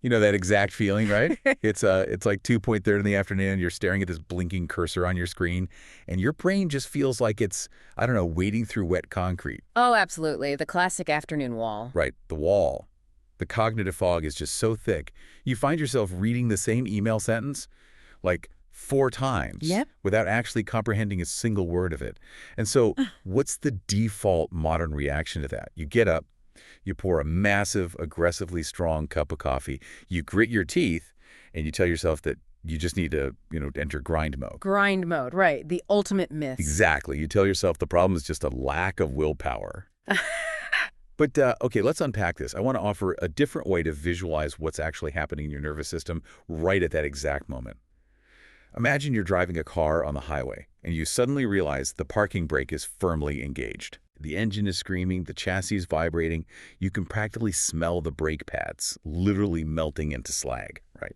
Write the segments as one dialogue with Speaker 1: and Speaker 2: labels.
Speaker 1: You know that exact feeling, right? It's like 2:30 in the afternoon. You're staring at this blinking cursor on your screen, and your brain just feels like it's, I don't know, wading through wet concrete.
Speaker 2: Oh, absolutely. The classic afternoon wall.
Speaker 1: Right, the wall. The cognitive fog is just so thick, you find yourself reading the same email sentence like 4 times
Speaker 2: Yep.
Speaker 1: without actually comprehending a single word of it. And so, what's the default modern reaction to that? You get up, you pour a massive, aggressively strong cup of coffee, you grit your teeth, and you tell yourself that you just need to, enter grind mode.
Speaker 2: Grind mode, right. The ultimate myth.
Speaker 1: Exactly. You tell yourself the problem is just a lack of willpower. But, okay, let's unpack this. I want to offer a different way to visualize what's actually happening in your nervous system right at that exact moment. Imagine you're driving a car on the highway, and you suddenly realize the parking brake is firmly engaged. The engine is screaming, the chassis is vibrating. You can practically smell the brake pads literally melting into slag, right?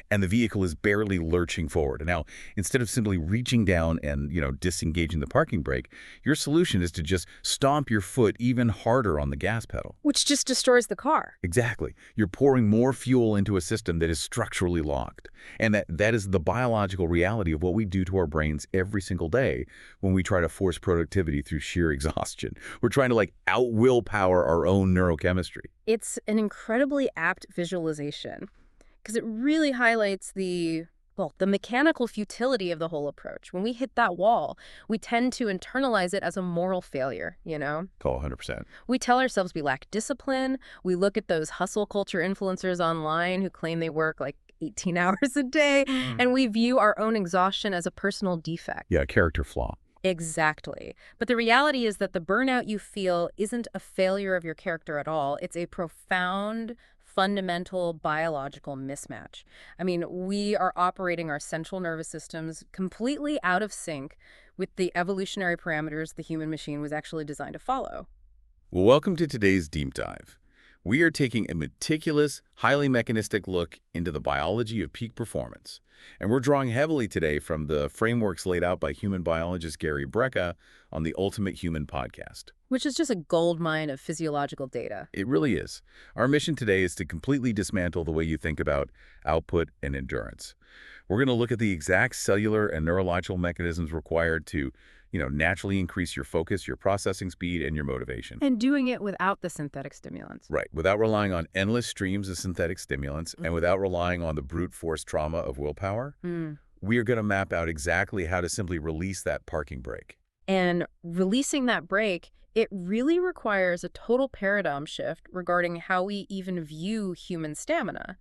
Speaker 1: And the vehicle is barely lurching forward. And now, instead of simply reaching down and, disengaging the parking brake, your solution is to just stomp your foot even harder on the gas pedal.
Speaker 2: Which just destroys the car.
Speaker 1: Exactly. You're pouring more fuel into a system that is structurally locked. And that is the biological reality of what we do to our brains every single day when we try to force productivity through sheer exhaustion. We're trying to out-willpower our own neurochemistry.
Speaker 2: It's an incredibly apt visualization because it really highlights the mechanical futility of the whole approach. When we hit that wall, we tend to internalize it as a moral failure,
Speaker 1: Oh, 100%.
Speaker 2: We tell ourselves we lack discipline. We look at those hustle culture influencers online who claim they work 18 hours a day, and we view our own exhaustion as a personal defect.
Speaker 1: Yeah, character flaw.
Speaker 2: Exactly. But the reality is that the burnout you feel isn't a failure of your character at all. It's a profound, fundamental biological mismatch. I mean, we are operating our central nervous systems completely out of sync with the evolutionary parameters the human machine was actually designed to follow.
Speaker 1: Well, welcome to today's deep dive. We are taking a meticulous, highly mechanistic look into the biology of peak performance. And we're drawing heavily today from the frameworks laid out by human biologist Gary Brecka on the Ultimate Human podcast.
Speaker 2: Which is just a goldmine of physiological data.
Speaker 1: It really is. Our mission today is to completely dismantle the way you think about output and endurance. We're going to look at the exact cellular and neurological mechanisms required to naturally increase your focus, your processing speed, and your motivation.
Speaker 2: And doing it without the synthetic stimulants.
Speaker 1: Right, without relying on endless streams of synthetic stimulants and without relying on the brute force trauma of willpower, we are going to map out exactly how to simply release that parking brake.
Speaker 2: And releasing that brake, it really requires a total paradigm shift regarding how we even view human stamina.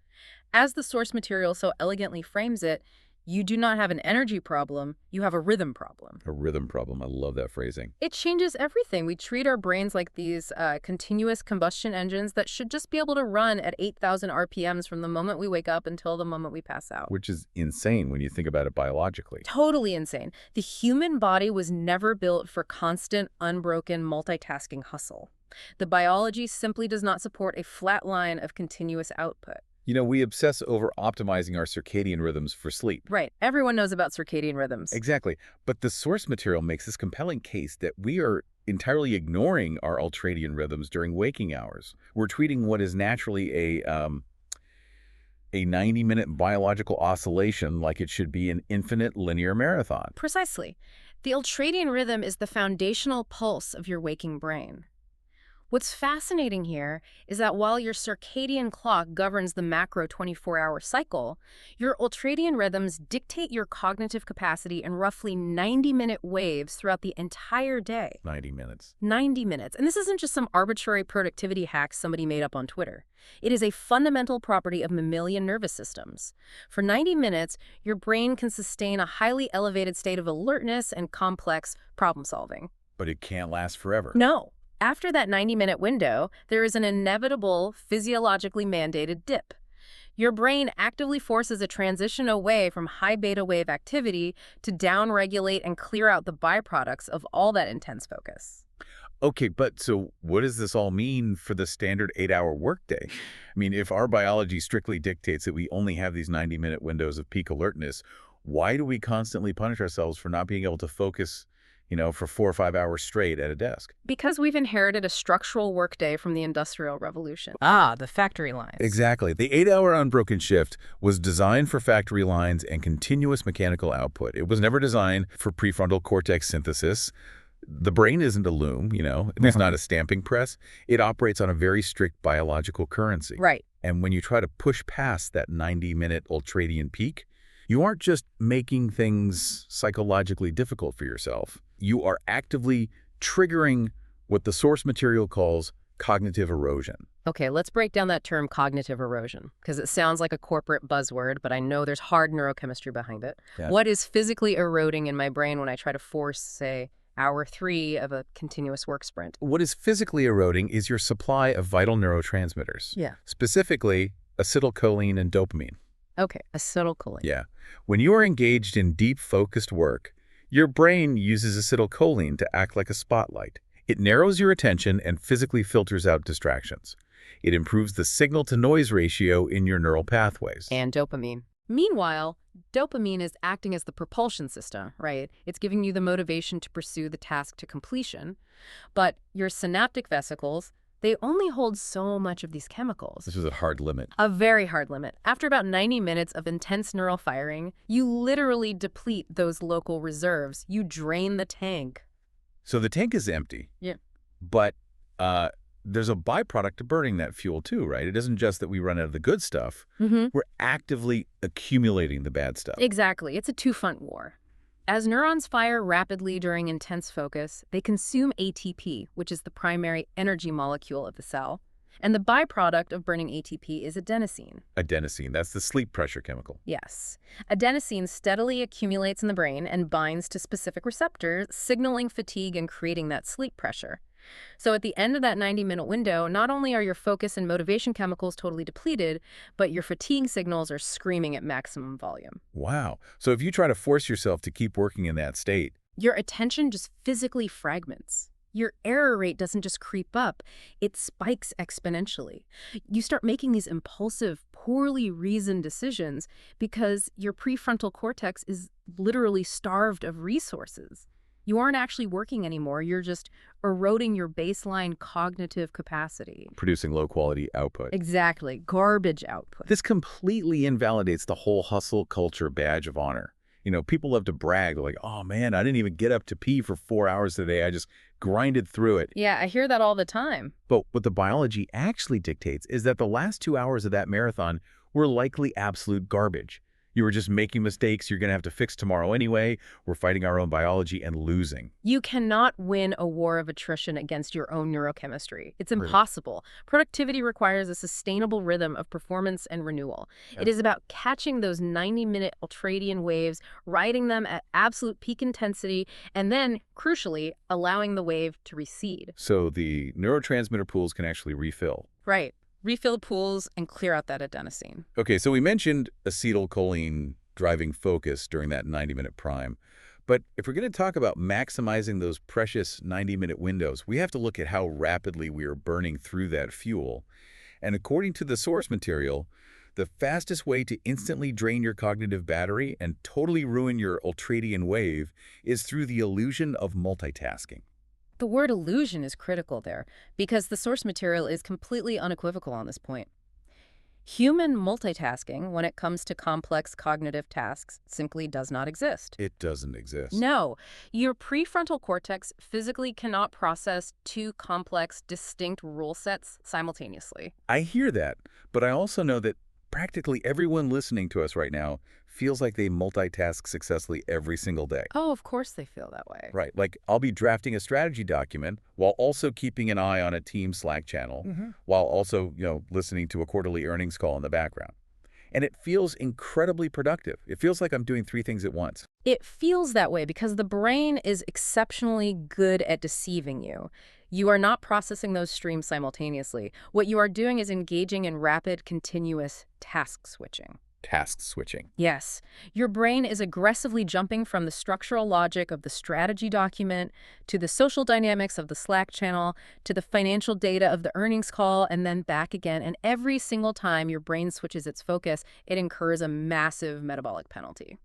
Speaker 2: As the source material so elegantly frames it, you do not have an energy problem, you have a rhythm problem.
Speaker 1: A rhythm problem. I love that phrasing.
Speaker 2: It changes everything. We treat our brains like these continuous combustion engines that should just be able to run at 8,000 RPMs from the moment we wake up until the moment we pass out.
Speaker 1: Which is insane when you think about it biologically.
Speaker 2: Totally insane. The human body was never built for constant, unbroken multitasking hustle. The biology simply does not support a flat line of continuous output.
Speaker 1: We obsess over optimizing our circadian rhythms for sleep.
Speaker 2: Right. Everyone knows about circadian rhythms.
Speaker 1: Exactly. But the source material makes this compelling case that we are entirely ignoring our ultradian rhythms during waking hours. We're treating what is naturally a 90-minute biological oscillation like it should be an infinite linear marathon.
Speaker 2: Precisely. The ultradian rhythm is the foundational pulse of your waking brain. What's fascinating here is that while your circadian clock governs the macro 24-hour cycle, your ultradian rhythms dictate your cognitive capacity in roughly 90-minute waves throughout the entire day.
Speaker 1: 90 minutes.
Speaker 2: 90 minutes. And this isn't just some arbitrary productivity hack somebody made up on Twitter. It is a fundamental property of mammalian nervous systems. For 90 minutes, your brain can sustain a highly elevated state of alertness and complex problem solving.
Speaker 1: But it can't last forever.
Speaker 2: No. After that 90-minute window, there is an inevitable, physiologically mandated dip. Your brain actively forces a transition away from high beta wave activity to downregulate and clear out the byproducts of all that intense focus.
Speaker 1: Okay, but so what does this all mean for the standard 8-hour workday? I mean, if our biology strictly dictates that we only have these 90-minute windows of peak alertness, why do we constantly punish ourselves for not being able to focus for 4 or 5 hours straight at a desk.
Speaker 2: Because we've inherited a structural workday from the Industrial Revolution. Ah, the factory lines.
Speaker 1: Exactly. The 8-hour unbroken shift was designed for factory lines and continuous mechanical output. It was never designed for prefrontal cortex synthesis. The brain isn't a loom, It's not a stamping press. It operates on a very strict biological currency.
Speaker 2: Right.
Speaker 1: And when you try to push past that 90-minute ultradian peak, you aren't just making things psychologically difficult for yourself. You are actively triggering what the source material calls cognitive erosion.
Speaker 2: Okay, let's break down that term cognitive erosion, because it sounds like a corporate buzzword, but I know there's hard neurochemistry behind it.
Speaker 1: Yeah.
Speaker 2: What is physically eroding in my brain when I try to force, say, hour 3 of a continuous work sprint?
Speaker 1: What is physically eroding is your supply of vital neurotransmitters.
Speaker 2: Yeah.
Speaker 1: Specifically, acetylcholine and dopamine.
Speaker 2: Okay, acetylcholine.
Speaker 1: Yeah. When you are engaged in deep, focused work, your brain uses acetylcholine to act like a spotlight. It narrows your attention and physically filters out distractions. It improves the signal-to-noise ratio in your neural pathways.
Speaker 2: And dopamine. Meanwhile, dopamine is acting as the propulsion system, right? It's giving you the motivation to pursue the task to completion. But your synaptic vesicles, they only hold so much of these chemicals.
Speaker 1: This is a hard limit.
Speaker 2: A very hard limit. After about 90 minutes of intense neural firing, you literally deplete those local reserves. You drain the tank.
Speaker 1: So the tank is empty.
Speaker 2: Yeah.
Speaker 1: But there's a byproduct of burning that fuel too, right? It isn't just that we run out of the good stuff.
Speaker 2: Mm-hmm.
Speaker 1: We're actively accumulating the bad stuff.
Speaker 2: Exactly. It's a two-front war. As neurons fire rapidly during intense focus, they consume ATP, which is the primary energy molecule of the cell. And the byproduct of burning ATP is adenosine.
Speaker 1: Adenosine, that's the sleep pressure chemical.
Speaker 2: Yes. Adenosine steadily accumulates in the brain and binds to specific receptors, signaling fatigue and creating that sleep pressure. So at the end of that 90-minute window, not only are your focus and motivation chemicals totally depleted, but your fatigue signals are screaming at maximum volume.
Speaker 1: Wow. So if you try to force yourself to keep working in that state,
Speaker 2: your attention just physically fragments. Your error rate doesn't just creep up, it spikes exponentially. You start making these impulsive, poorly reasoned decisions because your prefrontal cortex is literally starved of resources. You aren't actually working anymore, you're just eroding your baseline cognitive capacity.
Speaker 1: producing low-quality output.
Speaker 2: Exactly, garbage output.
Speaker 1: This completely invalidates the whole hustle culture badge of honor. People love to brag. They're like, oh, man, I didn't even get up to pee for 4 hours today. I just grinded through it.
Speaker 2: Yeah, I hear that all the time.
Speaker 1: But what the biology actually dictates is that the last 2 hours of that marathon were likely absolute garbage. You were just making mistakes you're going to have to fix tomorrow anyway. We're fighting our own biology and losing.
Speaker 2: You cannot win a war of attrition against your own neurochemistry. It's impossible. Productivity requires a sustainable rhythm of performance and renewal.
Speaker 1: Yeah.
Speaker 2: It is about catching those 90-minute ultradian waves, riding them at absolute peak intensity, and then, crucially, allowing the wave to recede.
Speaker 1: So the neurotransmitter pools can actually refill.
Speaker 2: Right. Refill pools and clear out that adenosine.
Speaker 1: Okay, so we mentioned acetylcholine driving focus during that 90-minute prime. But if we're going to talk about maximizing those precious 90-minute windows, we have to look at how rapidly we are burning through that fuel. And according to the source material, the fastest way to instantly drain your cognitive battery and totally ruin your ultradian wave is through the illusion of multitasking.
Speaker 2: The word illusion is critical there, because the source material is completely unequivocal on this point. Human multitasking, when it comes to complex cognitive tasks, simply does not exist.
Speaker 1: It doesn't exist.
Speaker 2: No, your prefrontal cortex physically cannot process two complex, distinct rule sets simultaneously.
Speaker 1: I hear that, but I also know that practically everyone listening to us right now feels like they multitask successfully every single day.
Speaker 2: Oh, of course they feel that way.
Speaker 1: Right. Like I'll be drafting a strategy document while also keeping an eye on a team Slack channel, while also, listening to a quarterly earnings call in the background. And it feels incredibly productive. It feels like I'm doing 3 things at once.
Speaker 2: It feels that way because the brain is exceptionally good at deceiving you. You are not processing those streams simultaneously. What you are doing is engaging in rapid, continuous task switching.
Speaker 1: Task switching.
Speaker 2: Yes. Your brain is aggressively jumping from the structural logic of the strategy document to the social dynamics of the Slack channel to the financial data of the earnings call and then back again. And every single time your brain switches its focus, it incurs a massive metabolic penalty.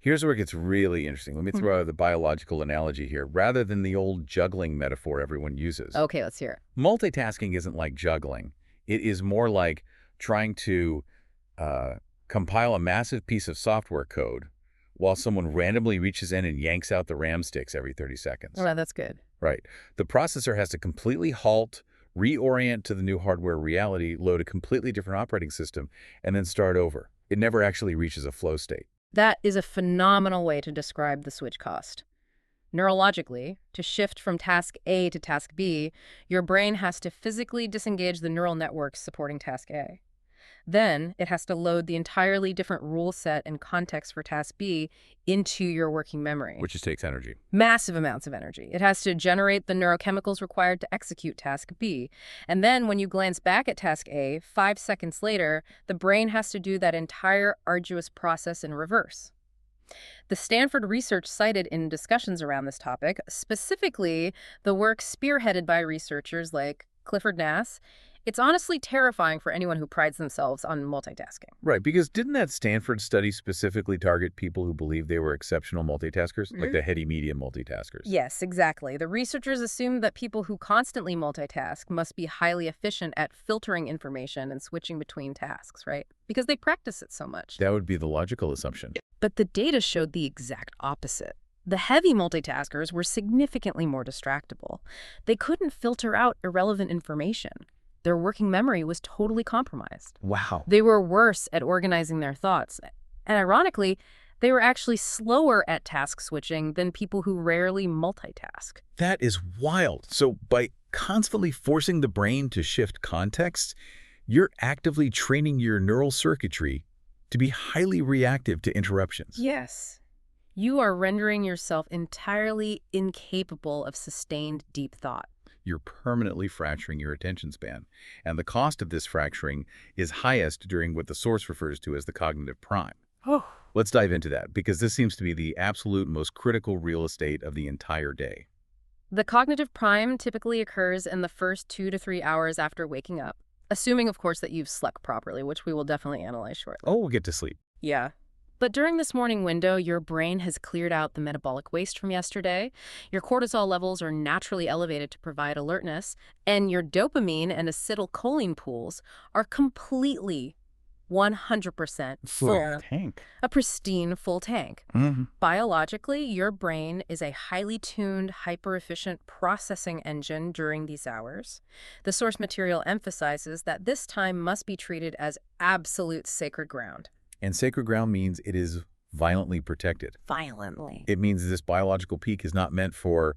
Speaker 1: Here's where it gets really interesting. Let me throw out the biological analogy here, rather than the old juggling metaphor everyone uses.
Speaker 2: Okay, let's hear it.
Speaker 1: Multitasking isn't like juggling. It is more like trying to compile a massive piece of software code while someone randomly reaches in and yanks out the RAM sticks every 30 seconds.
Speaker 2: Oh, that's good.
Speaker 1: Right. The processor has to completely halt, reorient to the new hardware reality, load a completely different operating system, and then start over. It never actually reaches a flow state.
Speaker 2: That is a phenomenal way to describe the switch cost. Neurologically, to shift from task A to task B, your brain has to physically disengage the neural networks supporting task A. Then it has to load the entirely different rule set and context for task B into your working memory.
Speaker 1: Which just takes energy.
Speaker 2: Massive amounts of energy. It has to generate the neurochemicals required to execute task B. And then when you glance back at task A, 5 seconds later, the brain has to do that entire arduous process in reverse. The Stanford research cited in discussions around this topic, specifically the work spearheaded by researchers like Clifford Nass, it's honestly terrifying for anyone who prides themselves on multitasking.
Speaker 1: Right, because didn't that Stanford study specifically target people who believed they were exceptional multitaskers, like the heady medium multitaskers?
Speaker 2: Yes, exactly. The researchers assumed that people who constantly multitask must be highly efficient at filtering information and switching between tasks, right? Because they practice it so much.
Speaker 1: That would be the logical assumption.
Speaker 2: But the data showed the exact opposite. The heavy multitaskers were significantly more distractible. They couldn't filter out irrelevant information. Their working memory was totally compromised.
Speaker 1: Wow.
Speaker 2: They were worse at organizing their thoughts. And ironically, they were actually slower at task switching than people who rarely multitask.
Speaker 1: That is wild. So by constantly forcing the brain to shift contexts, you're actively training your neural circuitry to be highly reactive to interruptions.
Speaker 2: Yes. You are rendering yourself entirely incapable of sustained deep thought.
Speaker 1: You're permanently fracturing your attention span. And the cost of this fracturing is highest during what the source refers to as the cognitive prime.
Speaker 2: Oh.
Speaker 1: Let's dive into that, because this seems to be the absolute most critical real estate of the entire day.
Speaker 2: The cognitive prime typically occurs in the first 2 to 3 hours after waking up, assuming, of course, that you've slept properly, which we will definitely analyze shortly.
Speaker 1: Oh, we'll get to sleep.
Speaker 2: Yeah. But during this morning window, your brain has cleared out the metabolic waste from yesterday, your cortisol levels are naturally elevated to provide alertness, and your dopamine and acetylcholine pools are completely 100% full.
Speaker 1: Tank.
Speaker 2: A pristine full tank. Biologically, your brain is a highly tuned, hyper-efficient processing engine during these hours. The source material emphasizes that this time must be treated as absolute sacred ground.
Speaker 1: And sacred ground means it is violently protected.
Speaker 2: Violently.
Speaker 1: It means this biological peak is not meant for,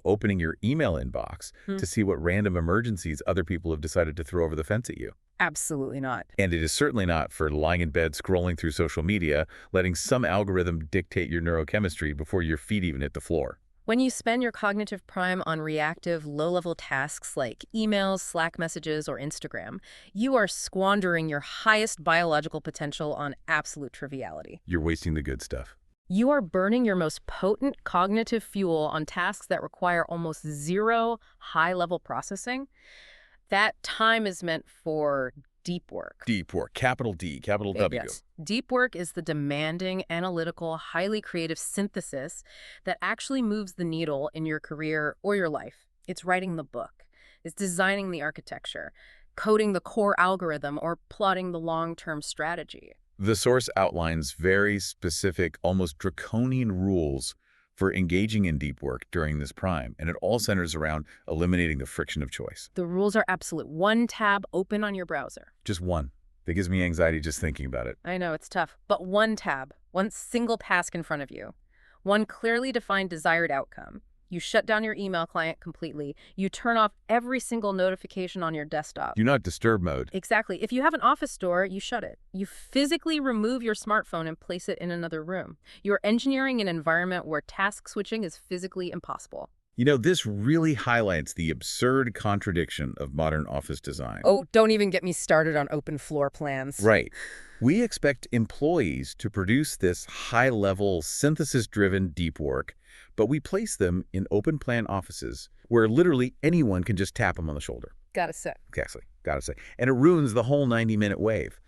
Speaker 1: opening your email inbox to see what random emergencies other people have decided to throw over the fence at you.
Speaker 2: Absolutely not.
Speaker 1: And it is certainly not for lying in bed scrolling through social media, letting some algorithm dictate your neurochemistry before your feet even hit the floor.
Speaker 2: When you spend your cognitive prime on reactive, low-level tasks like emails, Slack messages, or Instagram, you are squandering your highest biological potential on absolute triviality.
Speaker 1: You're wasting the good stuff.
Speaker 2: You are burning your most potent cognitive fuel on tasks that require almost zero high-level processing. That time is meant for deep work.
Speaker 1: Deep work, capital D, capital W.
Speaker 2: Yes. Deep work is the demanding, analytical, highly creative synthesis that actually moves the needle in your career or your life. It's writing the book. It's designing the architecture, coding the core algorithm, or plotting the long-term strategy.
Speaker 1: The source outlines very specific, almost draconian rules for engaging in deep work during this prime, and it all centers around eliminating the friction of choice.
Speaker 2: The rules are absolute. One tab open on your browser.
Speaker 1: Just one. That gives me anxiety just thinking about it.
Speaker 2: I know, it's tough. But one tab, one single task in front of you, one clearly defined desired outcome. You shut down your email client completely. You turn off every single notification on your desktop.
Speaker 1: Do not disturb mode.
Speaker 2: Exactly. If you have an office door, you shut it. You physically remove your smartphone and place it in another room. You're engineering an environment where task switching is physically impossible.
Speaker 1: This really highlights the absurd contradiction of modern office design.
Speaker 2: Oh, don't even get me started on open floor plans.
Speaker 1: Right. We expect employees to produce this high-level, synthesis-driven deep work, but we place them in open-plan offices where literally anyone can just tap them on the shoulder.
Speaker 2: Gotta say.
Speaker 1: Exactly. Gotta say. And it ruins the whole 90-minute wave.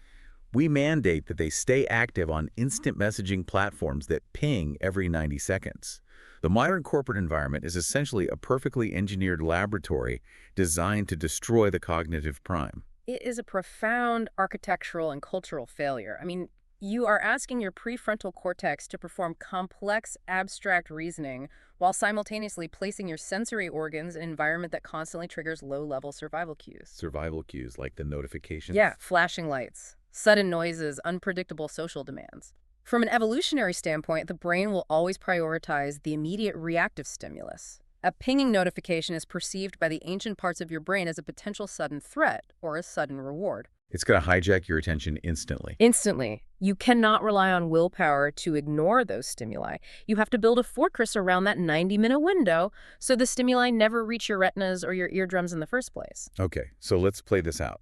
Speaker 1: We mandate that they stay active on instant messaging platforms that ping every 90 seconds. The modern corporate environment is essentially a perfectly engineered laboratory designed to destroy the cognitive prime.
Speaker 2: It is a profound architectural and cultural failure. I mean, you are asking your prefrontal cortex to perform complex, abstract reasoning while simultaneously placing your sensory organs in an environment that constantly triggers low-level survival cues.
Speaker 1: Survival cues like the notifications.
Speaker 2: Yeah, flashing lights, sudden noises, unpredictable social demands. From an evolutionary standpoint, the brain will always prioritize the immediate reactive stimulus. A pinging notification is perceived by the ancient parts of your brain as a potential sudden threat or a sudden reward.
Speaker 1: It's going to hijack your attention instantly.
Speaker 2: Instantly. You cannot rely on willpower to ignore those stimuli. You have to build a fortress around that 90-minute window so the stimuli never reach your retinas or your eardrums in the first place.
Speaker 1: Okay, so let's play this out.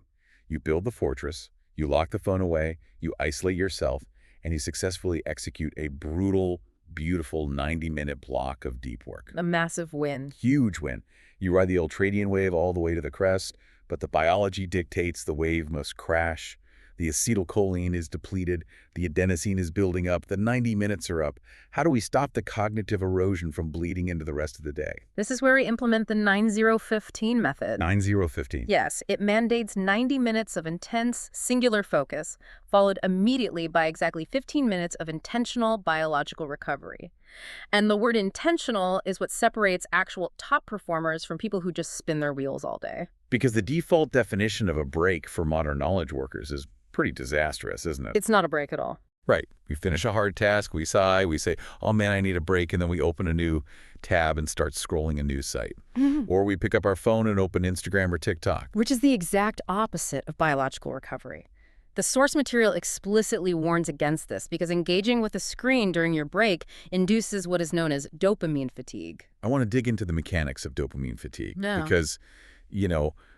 Speaker 1: You build the fortress, you lock the phone away, you isolate yourself, and you successfully execute a brutal, beautiful 90-minute block of deep work.
Speaker 2: A massive win.
Speaker 1: Huge win. You ride the Ultradian wave all the way to the crest, but the biology dictates the wave must crash. The acetylcholine is depleted. The adenosine is building up. The 90 minutes are up. How do we stop the cognitive erosion from bleeding into the rest of the day?
Speaker 2: This is where we implement the 90-15 method.
Speaker 1: 90-15.
Speaker 2: Yes, it mandates 90 minutes of intense, singular focus, followed immediately by exactly 15 minutes of intentional biological recovery. And the word intentional is what separates actual top performers from people who just spin their wheels all day.
Speaker 1: Because the default definition of a break for modern knowledge workers is pretty disastrous, isn't it?
Speaker 2: It's not a break at all.
Speaker 1: Right. We finish a hard task, we sigh, we say, oh man, I need a break, and then we open a new tab and start scrolling a news site. Or we pick up our phone and open Instagram or TikTok.
Speaker 2: Which is the exact opposite of biological recovery. The source material explicitly warns against this because engaging with a screen during your break induces what is known as dopamine fatigue.
Speaker 1: I want to dig into the mechanics of dopamine fatigue
Speaker 2: Yeah.
Speaker 1: because,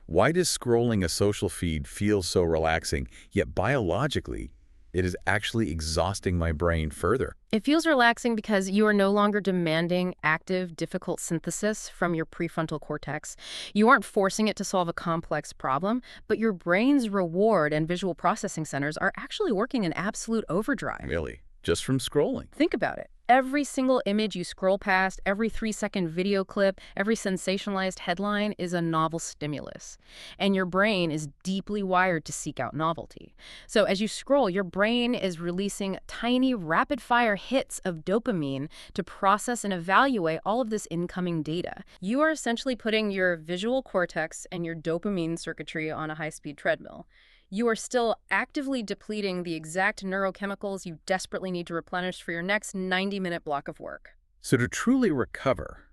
Speaker 1: why does scrolling a social feed feel so relaxing, yet biologically, it is actually exhausting my brain further?
Speaker 2: It feels relaxing because you are no longer demanding active, difficult synthesis from your prefrontal cortex. You aren't forcing it to solve a complex problem, but your brain's reward and visual processing centers are actually working in absolute overdrive.
Speaker 1: Really? Just from scrolling?
Speaker 2: Think about it. Every single image you scroll past, every 3-second video clip, every sensationalized headline is a novel stimulus. And your brain is deeply wired to seek out novelty. So as you scroll, your brain is releasing tiny, rapid-fire hits of dopamine to process and evaluate all of this incoming data. You are essentially putting your visual cortex and your dopamine circuitry on a high-speed treadmill. You are still actively depleting the exact neurochemicals you desperately need to replenish for your next 90-minute block of work.
Speaker 1: So to truly recover,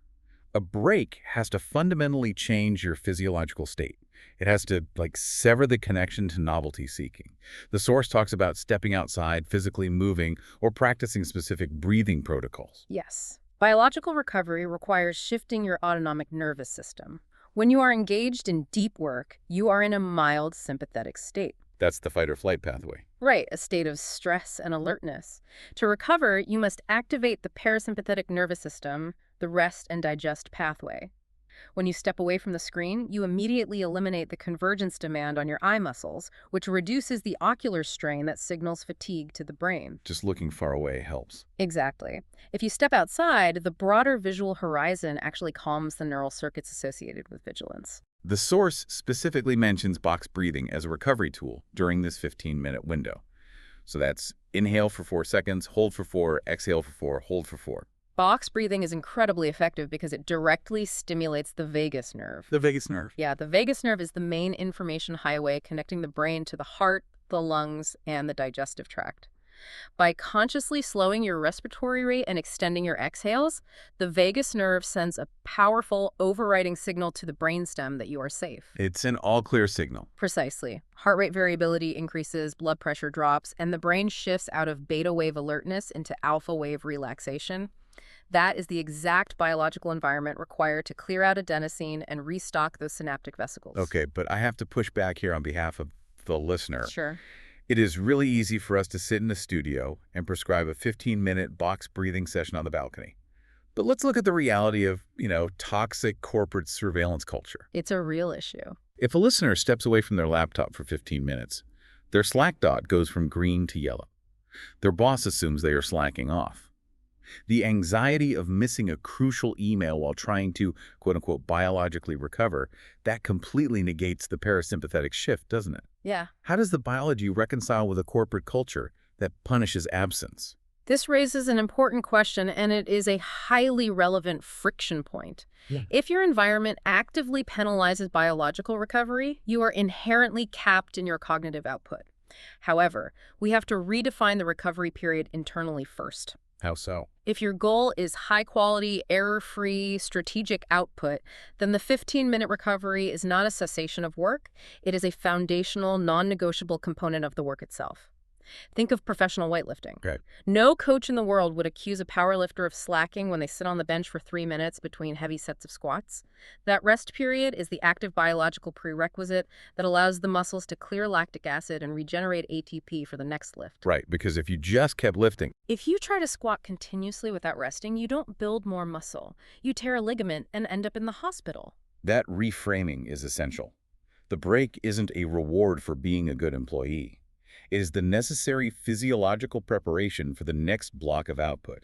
Speaker 1: a break has to fundamentally change your physiological state. It has to, sever the connection to novelty seeking. The source talks about stepping outside, physically moving, or practicing specific breathing protocols.
Speaker 2: Yes. Biological recovery requires shifting your autonomic nervous system. When you are engaged in deep work, you are in a mild sympathetic state.
Speaker 1: That's the fight or flight pathway.
Speaker 2: Right, a state of stress and alertness. To recover, you must activate the parasympathetic nervous system, the rest and digest pathway. When you step away from the screen, you immediately eliminate the convergence demand on your eye muscles, which reduces the ocular strain that signals fatigue to the brain.
Speaker 1: Just looking far away helps.
Speaker 2: Exactly. If you step outside, the broader visual horizon actually calms the neural circuits associated with vigilance.
Speaker 1: The source specifically mentions box breathing as a recovery tool during this 15-minute window. So that's inhale for 4 seconds, hold for 4, exhale for 4, hold for 4.
Speaker 2: Box breathing is incredibly effective because it directly stimulates the vagus nerve.
Speaker 1: The vagus nerve.
Speaker 2: Yeah, the vagus nerve is the main information highway connecting the brain to the heart, the lungs, and the digestive tract. By consciously slowing your respiratory rate and extending your exhales, the vagus nerve sends a powerful overriding signal to the brainstem that you are safe.
Speaker 1: It's an all-clear signal.
Speaker 2: Precisely. Heart rate variability increases, blood pressure drops, and the brain shifts out of beta wave alertness into alpha wave relaxation. That is the exact biological environment required to clear out adenosine and restock those synaptic vesicles.
Speaker 1: Okay, but I have to push back here on behalf of the listener.
Speaker 2: Sure.
Speaker 1: It is really easy for us to sit in the studio and prescribe a 15-minute box breathing session on the balcony. But let's look at the reality of, toxic corporate surveillance culture.
Speaker 2: It's a real issue.
Speaker 1: If a listener steps away from their laptop for 15 minutes, Their Slack dot goes from green to yellow. Their boss assumes they are slacking off. The anxiety of missing a crucial email while trying to, quote-unquote, biologically recover, that completely negates the parasympathetic shift, doesn't it?
Speaker 2: Yeah.
Speaker 1: How does the biology reconcile with a corporate culture that punishes absence?
Speaker 2: This raises an important question, and it is a highly relevant friction point.
Speaker 1: Yeah.
Speaker 2: If your environment actively penalizes biological recovery, you are inherently capped in your cognitive output. However, we have to redefine the recovery period internally first.
Speaker 1: How so?
Speaker 2: If your goal is high-quality, error-free, strategic output, then the 15-minute recovery is not a cessation of work. It is a foundational, non-negotiable component of the work itself. Think of professional weightlifting.
Speaker 1: Okay.
Speaker 2: No coach in the world would accuse a powerlifter of slacking when they sit on the bench for 3 minutes between heavy sets of squats. That rest period is the active biological prerequisite that allows the muscles to clear lactic acid and regenerate ATP for the next lift.
Speaker 1: Right, because if you just kept lifting,
Speaker 2: If you try to squat continuously without resting, you don't build more muscle. You tear a ligament and end up in the hospital.
Speaker 1: that reframing is essential. The break isn't a reward for being a good employee. It is the necessary physiological preparation for the next block of output.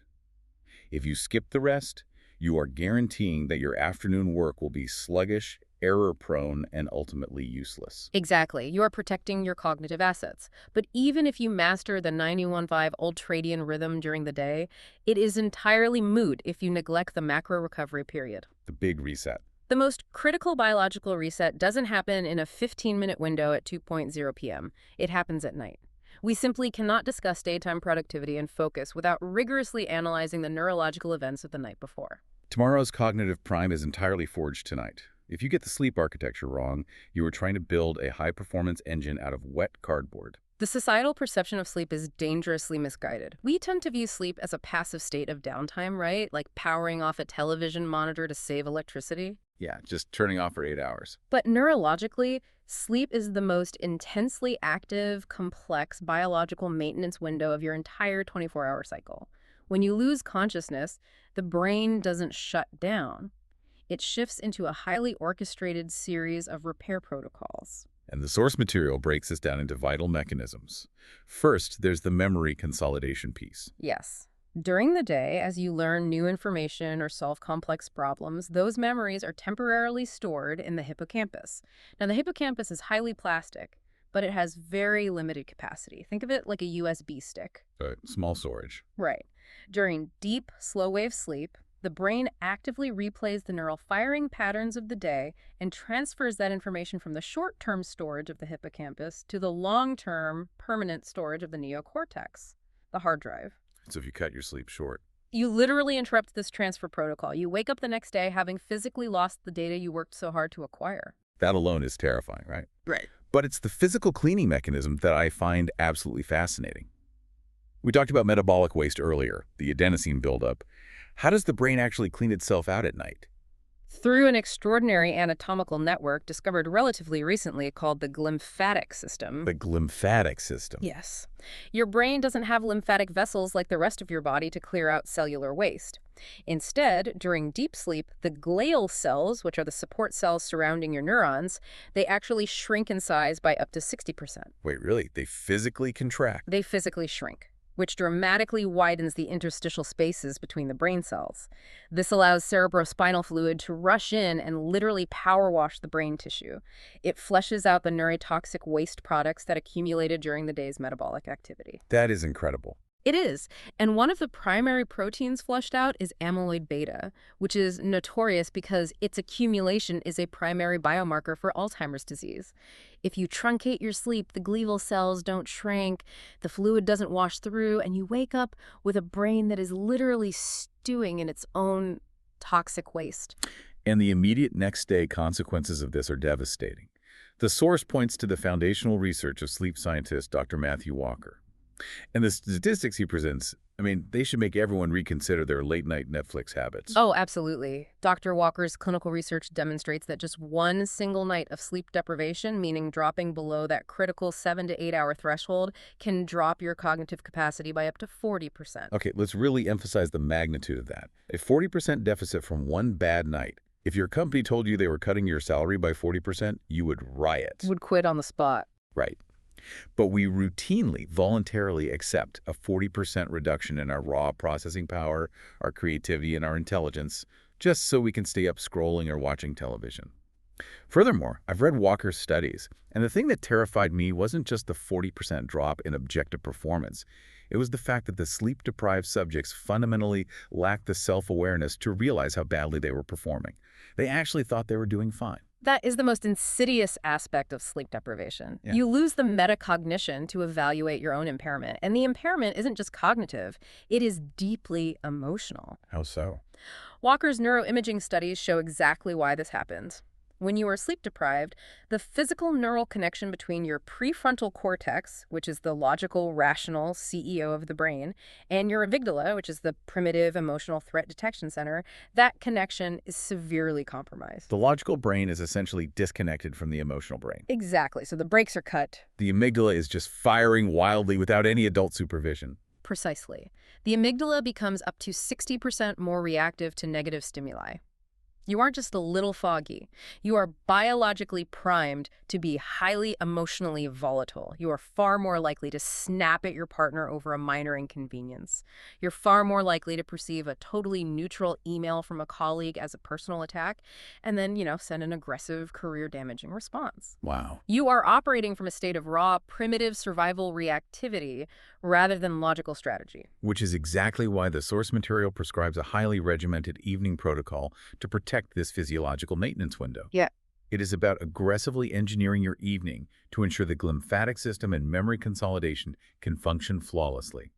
Speaker 1: If you skip the rest, you are guaranteeing that your afternoon work will be sluggish, error-prone, and ultimately useless.
Speaker 2: Exactly. You are protecting your cognitive assets. But even if you master the 91.5 ultradian rhythm during the day, it is entirely moot if you neglect the macro recovery period.
Speaker 1: The big reset.
Speaker 2: The most critical biological reset doesn't happen in a 15-minute window at 2:00 p.m. It happens at night. We simply cannot discuss daytime productivity and focus without rigorously analyzing the neurological events of the night before.
Speaker 1: Tomorrow's cognitive prime is entirely forged tonight. If you get the sleep architecture wrong, you are trying to build a high-performance engine out of wet cardboard.
Speaker 2: The societal perception of sleep is dangerously misguided. We tend to view sleep as a passive state of downtime, right? Like powering off a television monitor to save electricity.
Speaker 1: Yeah, just turning off for 8 hours.
Speaker 2: But neurologically, sleep is the most intensely active, complex biological maintenance window of your entire 24-hour cycle. When you lose consciousness, the brain doesn't shut down. It shifts into a highly orchestrated series of repair protocols.
Speaker 1: And the source material breaks this down into vital mechanisms. First, there's the memory consolidation piece.
Speaker 2: Yes. During the day, as you learn new information or solve complex problems, those memories are temporarily stored in the hippocampus. Now, the hippocampus is highly plastic, but it has very limited capacity. Think of it like a USB stick.
Speaker 1: Small storage.
Speaker 2: Right. During deep, slow-wave sleep, the brain actively replays the neural firing patterns of the day and transfers that information from the short-term storage of the hippocampus to the long-term, permanent storage of the neocortex, the hard drive.
Speaker 1: So if you cut your sleep short.
Speaker 2: You literally interrupt this transfer protocol. You wake up the next day having physically lost the data you worked so hard to acquire.
Speaker 1: That alone is terrifying, right?
Speaker 2: Right.
Speaker 1: But it's the physical cleaning mechanism that I find absolutely fascinating. We talked about metabolic waste earlier, the adenosine buildup. How does the brain actually clean itself out at night?
Speaker 2: Through an extraordinary anatomical network discovered relatively recently called the glymphatic system.
Speaker 1: The glymphatic system.
Speaker 2: Yes. Your brain doesn't have lymphatic vessels like the rest of your body to clear out cellular waste. Instead, during deep sleep, the glial cells, which are the support cells surrounding your neurons, they actually shrink in size by up to 60%.
Speaker 1: Wait, really? They physically contract?
Speaker 2: They physically shrink, which dramatically widens the interstitial spaces between the brain cells. This allows cerebrospinal fluid to rush in and literally power wash the brain tissue. It flushes out the neurotoxic waste products that accumulated during the day's metabolic activity.
Speaker 1: That is incredible.
Speaker 2: It is. And one of the primary proteins flushed out is amyloid beta, which is notorious because its accumulation is a primary biomarker for Alzheimer's disease. If you truncate your sleep, the glial cells don't shrink, the fluid doesn't wash through, and you wake up with a brain that is literally stewing in its own toxic waste.
Speaker 1: And the immediate next day consequences of this are devastating. The source points to the foundational research of sleep scientist Dr. Matthew Walker. And the statistics he presents, they should make everyone reconsider their late-night Netflix habits.
Speaker 2: Oh, absolutely. Dr. Walker's clinical research demonstrates that just one single night of sleep deprivation, meaning dropping below that critical 7 to 8 hour threshold, can drop your cognitive capacity by up to 40%.
Speaker 1: Okay, let's really emphasize the magnitude of that. A 40% deficit from one bad night. If your company told you they were cutting your salary by 40%, you would riot.
Speaker 2: Would quit on the spot.
Speaker 1: Right. But we routinely, voluntarily accept a 40% reduction in our raw processing power, our creativity, and our intelligence, just so we can stay up scrolling or watching television. Furthermore, I've read Walker's studies, and the thing that terrified me wasn't just the 40% drop in objective performance. It was the fact that the sleep-deprived subjects fundamentally lacked the self-awareness to realize how badly they were performing. They actually thought they were doing fine.
Speaker 2: That is the most insidious aspect of sleep deprivation.
Speaker 1: Yeah.
Speaker 2: You lose the metacognition to evaluate your own impairment, and the impairment isn't just cognitive, it is deeply emotional.
Speaker 1: How so?
Speaker 2: Walker's neuroimaging studies show exactly why this happens. When you are sleep deprived, the physical neural connection between your prefrontal cortex, which is the logical, rational CEO of the brain, and your amygdala, which is the primitive emotional threat detection center, that connection is severely compromised.
Speaker 1: The logical brain is essentially disconnected from the emotional brain.
Speaker 2: Exactly. So the brakes are cut.
Speaker 1: The amygdala is just firing wildly without any adult supervision.
Speaker 2: Precisely. The amygdala becomes up to 60% more reactive to negative stimuli. You aren't just a little foggy. You are biologically primed to be highly emotionally volatile. You are far more likely to snap at your partner over a minor inconvenience. You're far more likely to perceive a totally neutral email from a colleague as a personal attack and then, send an aggressive, career-damaging response.
Speaker 1: Wow.
Speaker 2: You are operating from a state of raw, primitive survival reactivity rather than logical strategy.
Speaker 1: Which is exactly why the source material prescribes a highly regimented evening protocol to protect this physiological maintenance window.
Speaker 2: Yeah.
Speaker 1: It is about aggressively engineering your evening to ensure the lymphatic system and memory consolidation can function flawlessly.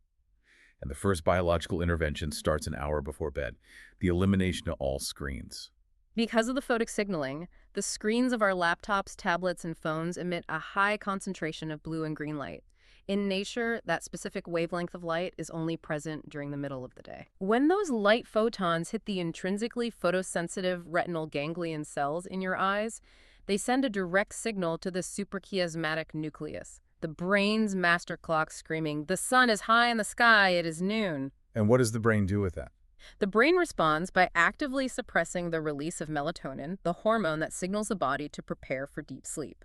Speaker 1: And the first biological intervention starts an hour before bed, the elimination of all screens.
Speaker 2: Because of the photic signaling, the screens of our laptops, tablets, and phones emit a high concentration of blue and green light. In nature, that specific wavelength of light is only present during the middle of the day. When those light photons hit the intrinsically photosensitive retinal ganglion cells in your eyes, they send a direct signal to the suprachiasmatic nucleus, the brain's master clock screaming, "The sun is high in the sky, it is noon."
Speaker 1: And what does the brain do with that?
Speaker 2: The brain responds by actively suppressing the release of melatonin, the hormone that signals the body to prepare for deep sleep.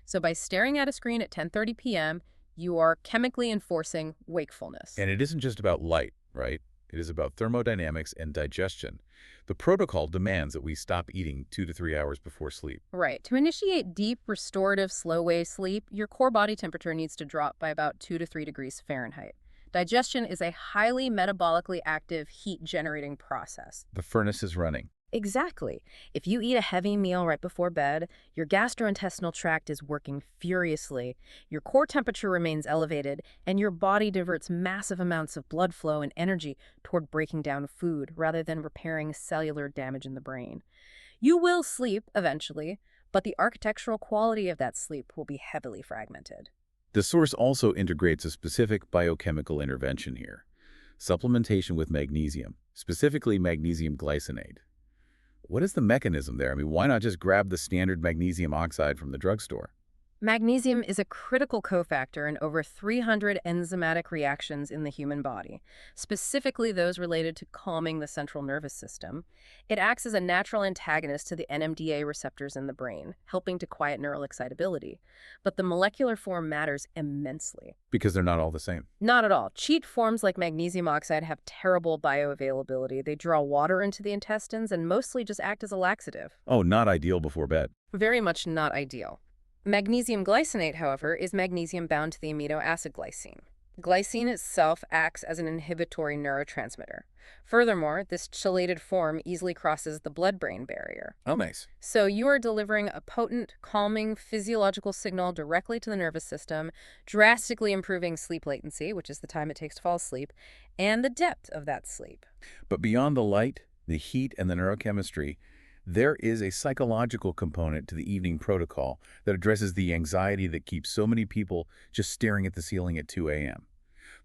Speaker 2: So by staring at a screen at 10:30 p.m., you are chemically enforcing wakefulness.
Speaker 1: And it isn't just about light, right? It is about thermodynamics and digestion. The protocol demands that we stop eating 2 to 3 hours before sleep.
Speaker 2: Right. To initiate deep, restorative, slow-wave sleep, your core body temperature needs to drop by about 2 to 3 degrees Fahrenheit. Digestion is a highly metabolically active heat-generating process.
Speaker 1: The furnace is running.
Speaker 2: Exactly. If you eat a heavy meal right before bed, your gastrointestinal tract is working furiously, your core temperature remains elevated, and your body diverts massive amounts of blood flow and energy toward breaking down food rather than repairing cellular damage in the brain. You will sleep eventually, but the architectural quality of that sleep will be heavily fragmented.
Speaker 1: The source also integrates a specific biochemical intervention here. Supplementation with magnesium, specifically magnesium glycinate. What is the mechanism there? I mean, why not just grab the standard magnesium oxide from the drugstore?
Speaker 2: Magnesium is a critical cofactor in over 300 enzymatic reactions in the human body, specifically those related to calming the central nervous system. It acts as a natural antagonist to the NMDA receptors in the brain, helping to quiet neural excitability. But the molecular form matters immensely.
Speaker 1: Because they're not all the same.
Speaker 2: Not at all. Cheat forms like magnesium oxide have terrible bioavailability. They draw water into the intestines and mostly just act as a laxative.
Speaker 1: Oh, not ideal before bed.
Speaker 2: Very much not ideal. Magnesium glycinate, however, is magnesium bound to the amino acid glycine. Glycine itself acts as an inhibitory neurotransmitter. Furthermore, this chelated form easily crosses the blood-brain barrier.
Speaker 1: Oh, nice.
Speaker 2: So you are delivering a potent, calming, physiological signal directly to the nervous system, drastically improving sleep latency, which is the time it takes to fall asleep, and the depth of that sleep.
Speaker 1: But beyond the light, the heat, and the neurochemistry, there is a psychological component to the evening protocol that addresses the anxiety that keeps so many people just staring at the ceiling at 2 a.m.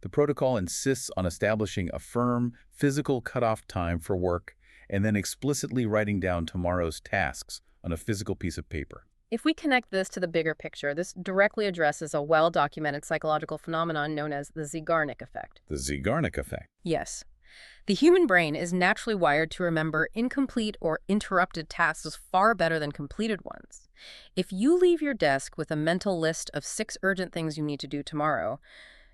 Speaker 1: The protocol insists on establishing a firm, physical cutoff time for work and then explicitly writing down tomorrow's tasks on a physical piece of paper.
Speaker 2: If we connect this to the bigger picture, this directly addresses a well-documented psychological phenomenon known as the Zeigarnik effect.
Speaker 1: The Zeigarnik effect.
Speaker 2: Yes. The human brain is naturally wired to remember incomplete or interrupted tasks far better than completed ones. If you leave your desk with a mental list of 6 urgent things you need to do tomorrow,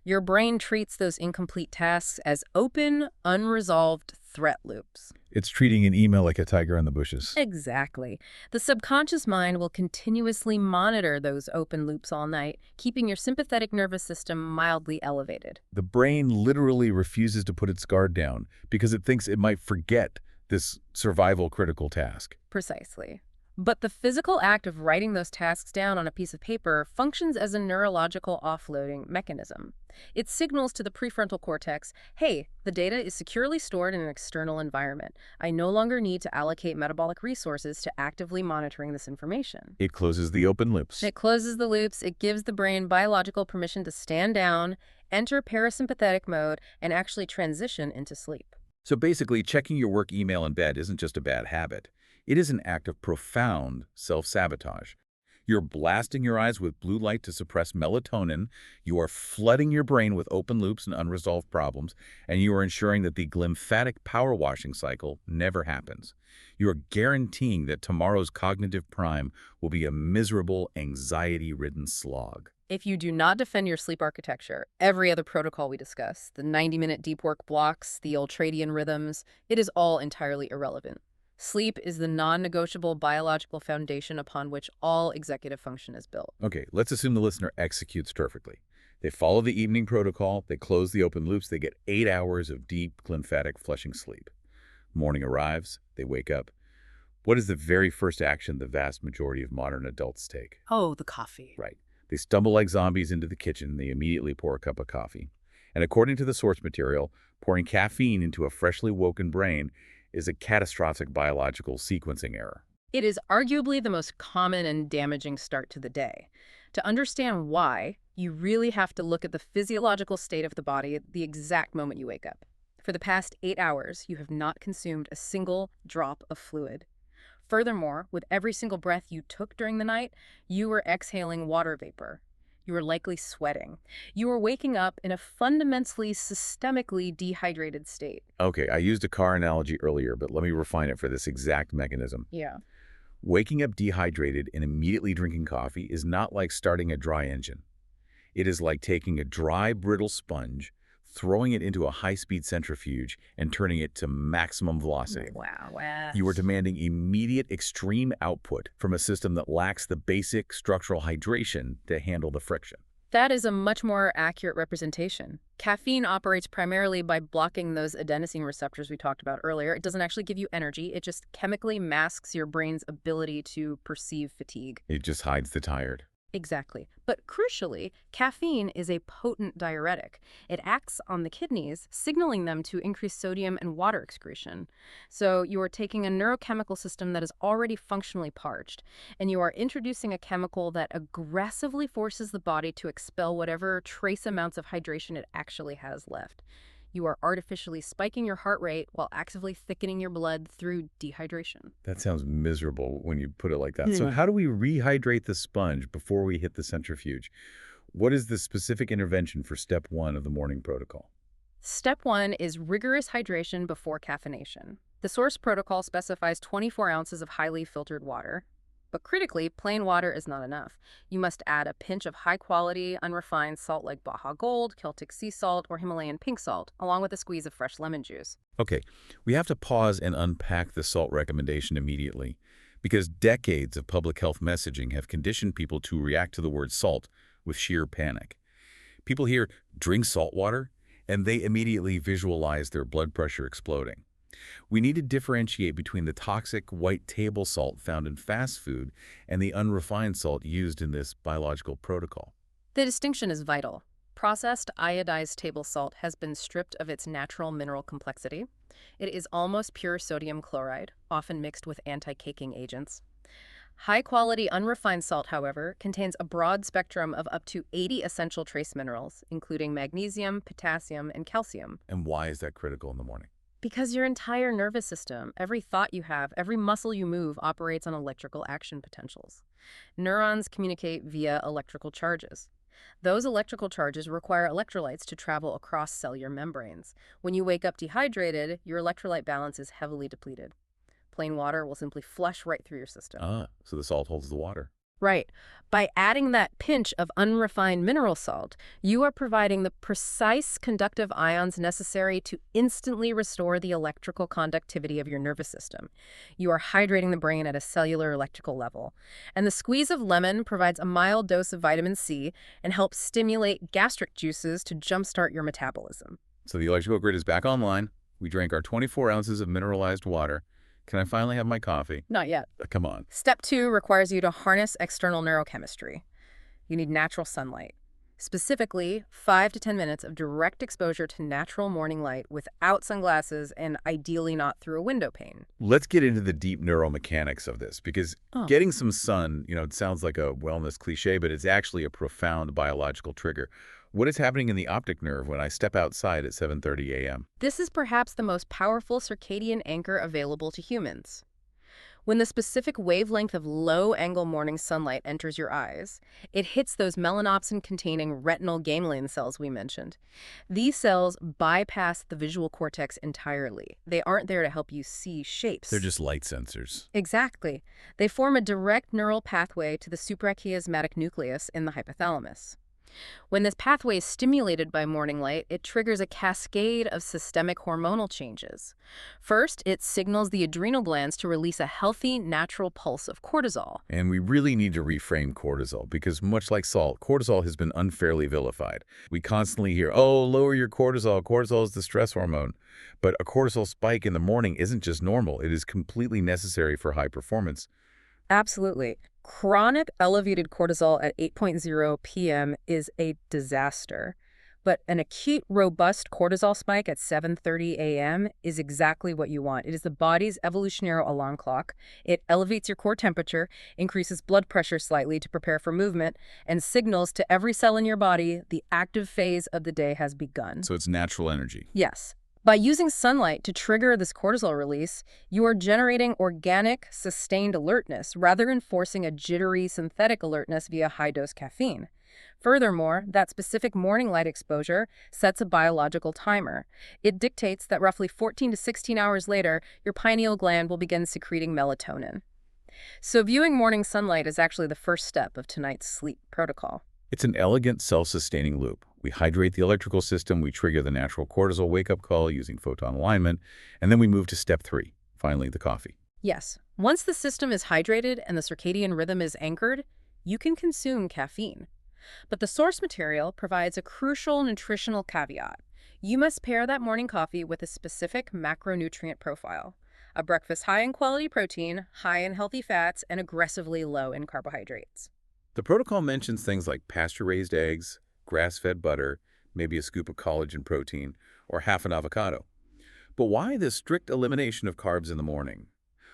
Speaker 2: your brain treats those incomplete tasks as open, unresolved threat loops.
Speaker 1: It's treating an email like a tiger in the bushes.
Speaker 2: Exactly. The subconscious mind will continuously monitor those open loops all night, keeping your sympathetic nervous system mildly elevated.
Speaker 1: The brain literally refuses to put its guard down because it thinks it might forget this survival critical task.
Speaker 2: Precisely. But the physical act of writing those tasks down on a piece of paper functions as a neurological offloading mechanism. It signals to the prefrontal cortex, hey, the data is securely stored in an external environment. I no longer need to allocate metabolic resources to actively monitoring this information.
Speaker 1: It closes the open loops.
Speaker 2: It closes the loops, it gives the brain biological permission to stand down, enter parasympathetic mode, and actually transition into sleep.
Speaker 1: So basically, checking your work email in bed isn't just a bad habit. It is an act of profound self-sabotage. You're blasting your eyes with blue light to suppress melatonin, you are flooding your brain with open loops and unresolved problems, and you are ensuring that the glymphatic power washing cycle never happens. You are guaranteeing that tomorrow's cognitive prime will be a miserable, anxiety-ridden slog.
Speaker 2: If you do not defend your sleep architecture, every other protocol we discuss, the 90-minute deep work blocks, the ultradian rhythms, it is all entirely irrelevant. Sleep is the non-negotiable biological foundation upon which all executive function is built.
Speaker 1: Okay, let's assume the listener executes perfectly. They follow the evening protocol, they close the open loops, they get 8 hours of deep glymphatic flushing sleep. Morning arrives, they wake up. What is the very first action the vast majority of modern adults take?
Speaker 2: Oh, the coffee.
Speaker 1: Right. They stumble like zombies into the kitchen, they immediately pour a cup of coffee. And according to the source material, pouring caffeine into a freshly woken brain is a catastrophic biological sequencing error.
Speaker 2: It is arguably the most common and damaging start to the day. To understand why, you really have to look at the physiological state of the body at the exact moment you wake up. For the past 8 hours, you have not consumed a single drop of fluid. Furthermore, with every single breath you took during the night, you were exhaling water vapor. You were likely sweating. You were waking up in a fundamentally, systemically dehydrated state.
Speaker 1: Okay, I used a car analogy earlier, but let me refine it for this exact mechanism.
Speaker 2: Yeah.
Speaker 1: Waking up dehydrated and immediately drinking coffee is not like starting a dry engine. It is like taking a dry, brittle sponge, throwing it into a high-speed centrifuge, and turning it to maximum velocity.
Speaker 2: Wow.
Speaker 1: You are demanding immediate extreme output from a system that lacks the basic structural hydration to handle the friction.
Speaker 2: That is a much more accurate representation. Caffeine operates primarily by blocking those adenosine receptors we talked about earlier. It doesn't actually give you energy. It just chemically masks your brain's ability to perceive fatigue.
Speaker 1: It just hides the tired.
Speaker 2: Exactly. But crucially, caffeine is a potent diuretic. It acts on the kidneys, signaling them to increase sodium and water excretion. So you are taking a neurochemical system that is already functionally parched, and you are introducing a chemical that aggressively forces the body to expel whatever trace amounts of hydration it actually has left. You are artificially spiking your heart rate while actively thickening your blood through dehydration.
Speaker 1: That sounds miserable when you put it like that. So how do we rehydrate the sponge before we hit the centrifuge? What is the specific intervention for step 1 of the morning protocol?
Speaker 2: Step 1 is rigorous hydration before caffeination. The source protocol specifies 24 ounces of highly filtered water. But critically, plain water is not enough. You must add a pinch of high-quality, unrefined salt like Baja Gold, Celtic sea salt, or Himalayan pink salt, along with a squeeze of fresh lemon juice.
Speaker 1: Okay, we have to pause and unpack the salt recommendation immediately, because decades of public health messaging have conditioned people to react to the word salt with sheer panic. People hear, drink salt water, and they immediately visualize their blood pressure exploding. We need to differentiate between the toxic white table salt found in fast food and the unrefined salt used in this biological protocol.
Speaker 2: The distinction is vital. Processed iodized table salt has been stripped of its natural mineral complexity. It is almost pure sodium chloride, often mixed with anti-caking agents. High-quality unrefined salt, however, contains a broad spectrum of up to 80 essential trace minerals, including magnesium, potassium, and calcium.
Speaker 1: And why is that critical in the morning?
Speaker 2: Because your entire nervous system, every thought you have, every muscle you move operates on electrical action potentials. Neurons communicate via electrical charges. Those electrical charges require electrolytes to travel across cellular membranes. When you wake up dehydrated, your electrolyte balance is heavily depleted. Plain water will simply flush right through your system.
Speaker 1: Ah, so the salt holds the water.
Speaker 2: Right. By adding that pinch of unrefined mineral salt, you are providing the precise conductive ions necessary to instantly restore the electrical conductivity of your nervous system. You are hydrating the brain at a cellular electrical level. And the squeeze of lemon provides a mild dose of vitamin C and helps stimulate gastric juices to jumpstart your metabolism.
Speaker 1: So the electrical grid is back online. We drank our 24 ounces of mineralized water. Can I finally have my coffee?
Speaker 2: Not yet.
Speaker 1: Come on.
Speaker 2: Step 2 requires you to harness external neurochemistry. You need natural sunlight. Specifically, 5 to 10 minutes of direct exposure to natural morning light without sunglasses and ideally not through a window pane.
Speaker 1: Let's get into the deep neuromechanics of this, because getting some sun, it sounds like a wellness cliche, but it's actually a profound biological trigger. What is happening in the optic nerve when I step outside at 7:30 a.m.?
Speaker 2: This is perhaps the most powerful circadian anchor available to humans. When the specific wavelength of low-angle morning sunlight enters your eyes, it hits those melanopsin-containing retinal ganglion cells we mentioned. These cells bypass the visual cortex entirely. They aren't there to help you see shapes.
Speaker 1: They're just light sensors.
Speaker 2: Exactly. They form a direct neural pathway to the suprachiasmatic nucleus in the hypothalamus. When this pathway is stimulated by morning light, it triggers a cascade of systemic hormonal changes. First, it signals the adrenal glands to release a healthy, natural pulse of cortisol.
Speaker 1: And we really need to reframe cortisol, because much like salt, cortisol has been unfairly vilified. We constantly hear, oh, lower your cortisol. Cortisol is the stress hormone. But a cortisol spike in the morning isn't just normal. It is completely necessary for high performance.
Speaker 2: Absolutely. Chronic elevated cortisol at 8:00 p.m. is a disaster. But an acute, robust cortisol spike at 7:30 a.m. is exactly what you want. It is the body's evolutionary alarm clock. It elevates your core temperature, increases blood pressure slightly to prepare for movement, and signals to every cell in your body the active phase of the day has begun.
Speaker 1: So it's natural energy.
Speaker 2: Yes. By using sunlight to trigger this cortisol release, you are generating organic, sustained alertness rather than forcing a jittery synthetic alertness via high-dose caffeine. Furthermore, that specific morning light exposure sets a biological timer. It dictates that roughly 14 to 16 hours later, your pineal gland will begin secreting melatonin. So viewing morning sunlight is actually the first step of tonight's sleep protocol.
Speaker 1: It's an elegant, self-sustaining loop. We hydrate the electrical system, we trigger the natural cortisol wake-up call using photon alignment, and then we move to step 3, finally the coffee.
Speaker 2: Yes. Once the system is hydrated and the circadian rhythm is anchored, you can consume caffeine. But the source material provides a crucial nutritional caveat. You must pair that morning coffee with a specific macronutrient profile. A breakfast high in quality protein, high in healthy fats, and aggressively low in carbohydrates.
Speaker 1: The protocol mentions things like pasture-raised eggs, grass-fed butter, maybe a scoop of collagen protein, or half an avocado. But why this strict elimination of carbs in the morning?